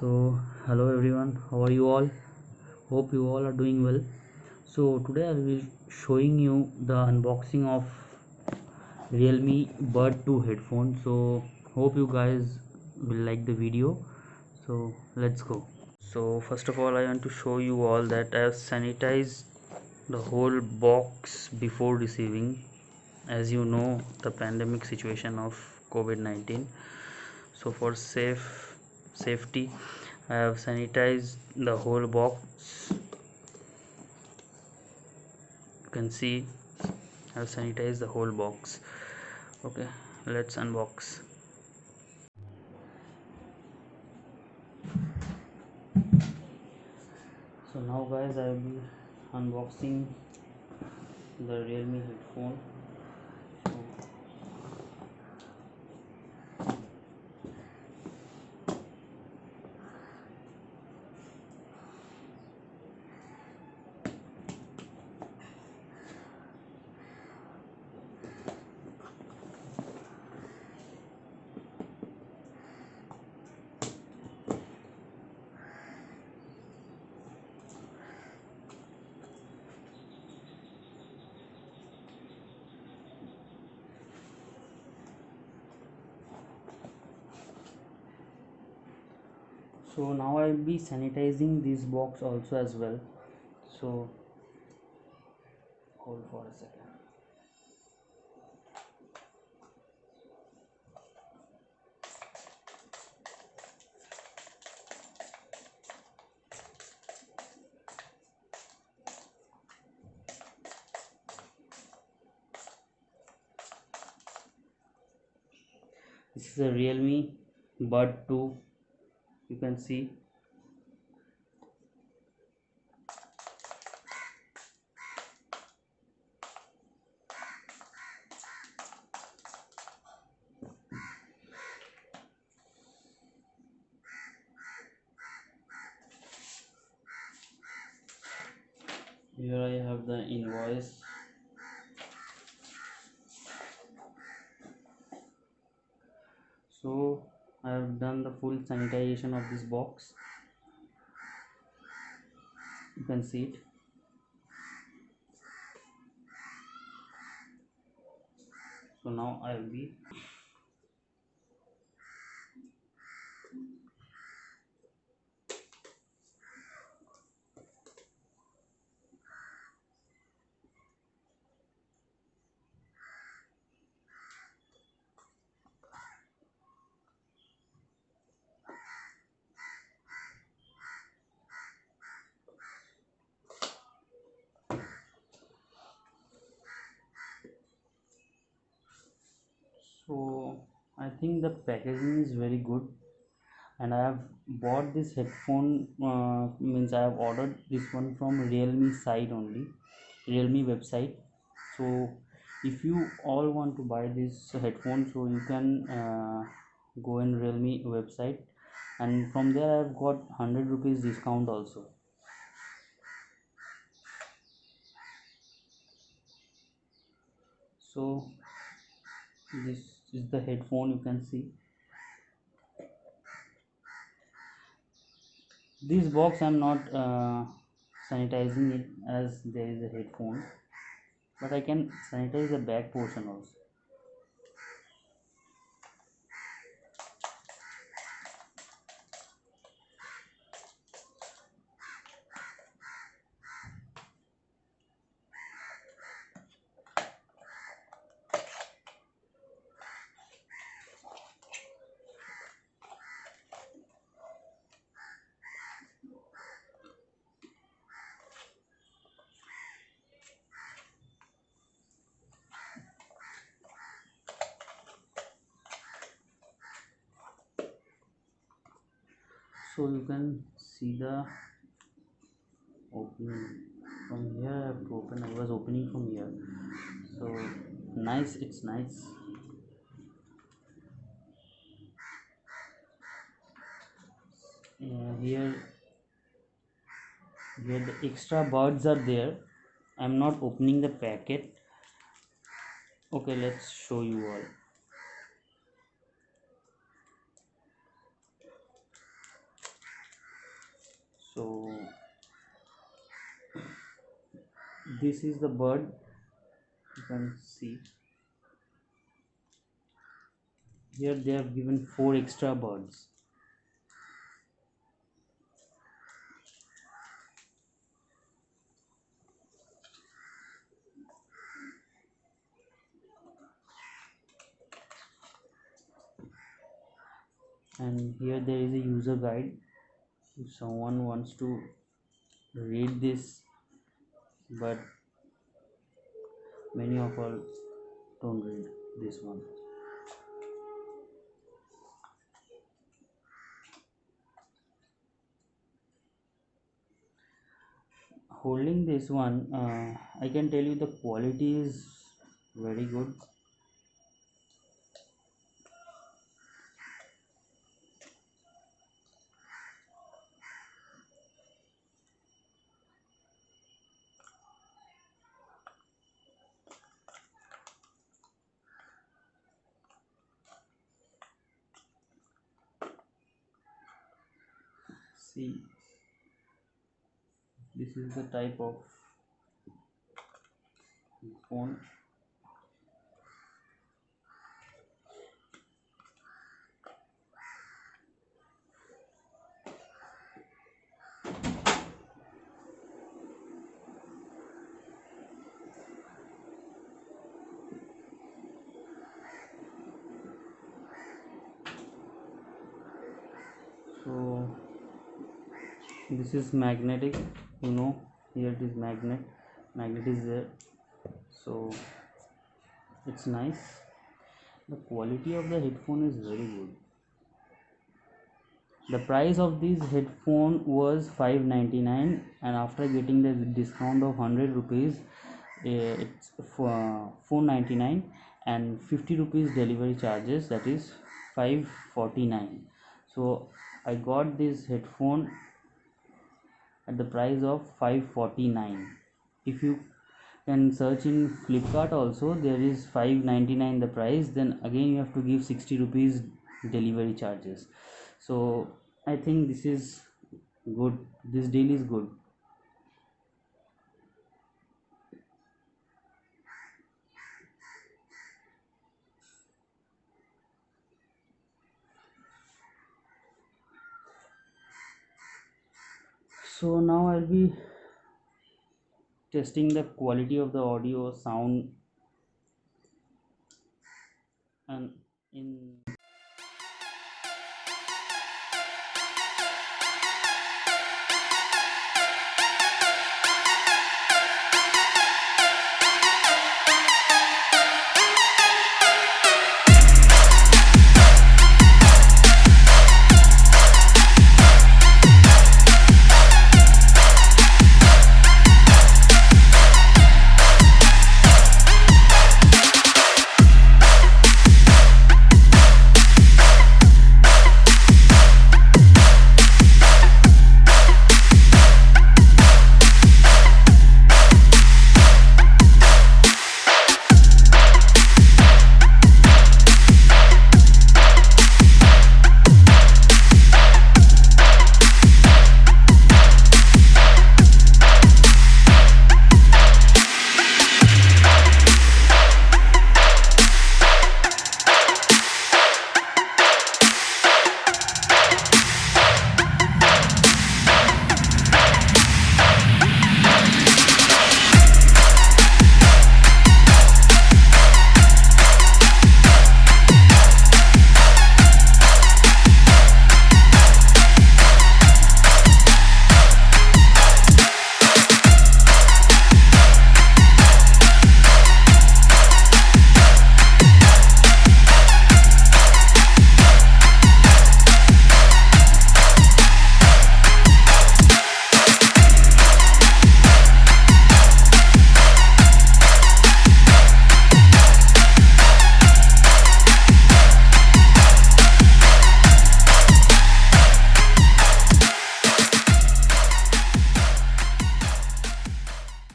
So hello everyone, how are you all? Hope you all are doing well. So today I will be showing you the unboxing of Realme Bud 2 headphone. So hope you guys will like the video. So let's go. So first of all I want to show you all that I have sanitized the whole box before receiving. As you know, the pandemic situation of COVID-19. So for safety I have sanitized the whole box. You can see I have sanitized the whole box. Okay, let's unbox. So now guys, I will be unboxing the Realme headphone. So now I will be sanitizing this box also as well. So hold for a second. This is a Realme Bud 2. You can see here I have the invoice. So I have done the full sanitization of this box. You can see it. So now I will be so I think the packaging is very good, and I have bought this headphone means I have ordered this one from Realme site only, Realme website. So if you all want to buy this headphone, so you can go in Realme website, and from there I have got 100 rupees discount also. So this is the headphone. You can see this box I'm not sanitizing it as there is a headphone, but I can sanitize the back portion also. So you can see the opening from here. I have to open. I was opening from here. So nice, it's nice. Here the extra buds are there. I'm not opening the packet. Okay, let's show you all. This is the bud. You can see here they have given 4 extra buds. And here there is a user guide if someone wants to read this, but many of all don't read this one. Holding this one, I can tell you the quality is very good. See, this is the type of phone. So this is magnetic, you know, here it is magnet is there, so it's nice. The quality of the headphone is very good. The price of this headphone was 599, and after getting the discount of 100 rupees, it's for 499, and 50 rupees delivery charges, that is 549. So I got this headphone at the price of 549. If you can search in Flipkart also, there is 599 the price, then again you have to give 60 rupees delivery charges. So I think this is good, this deal is good. So now I'll be testing the quality of the audio sound, and in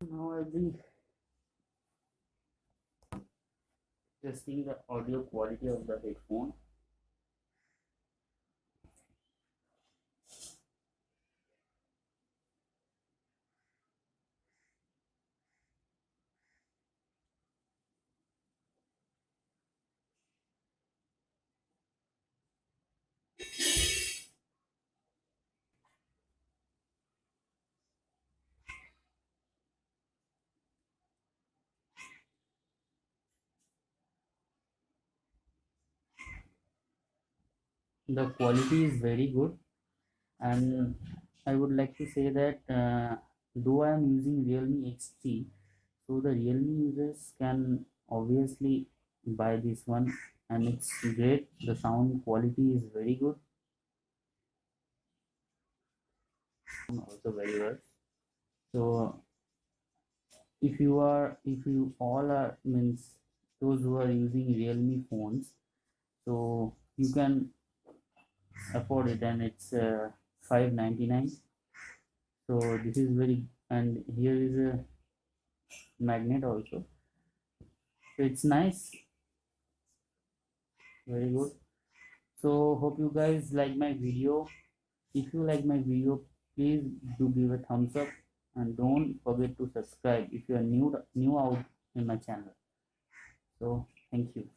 now I'll be testing the audio quality of the headphone. the quality is very good, and I would like to say that though I am using Realme XT, so the Realme users can obviously buy this one, and it's great. The sound quality is very good, also very well. So if you all are means those who are using Realme phones, so you can afford it, and it's 599. So this is very, and here is a magnet also, so it's nice, very good. So hope you guys like my video. If you like my video, please do give a thumbs up, and don't forget to subscribe if you are new out in my channel. So thank you.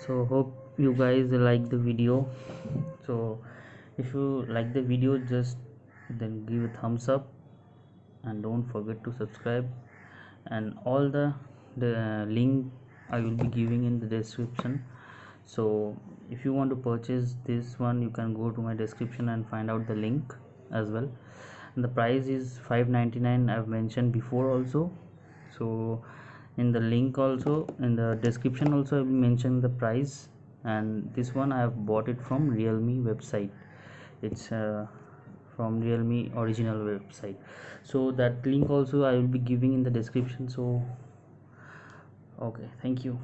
So hope you guys like the video. So if you like the video, just then give a thumbs up, and don't forget to subscribe, and all the link I will be giving in the description. So if you want to purchase this one, you can go to my description and find out the link as well. And the price is 599, I've mentioned before also. So in the link also, in the description also, I will mention the price. And this one I have bought it from Realme website. It's from Realme original website. So that link also I will be giving in the description. So okay, thank you.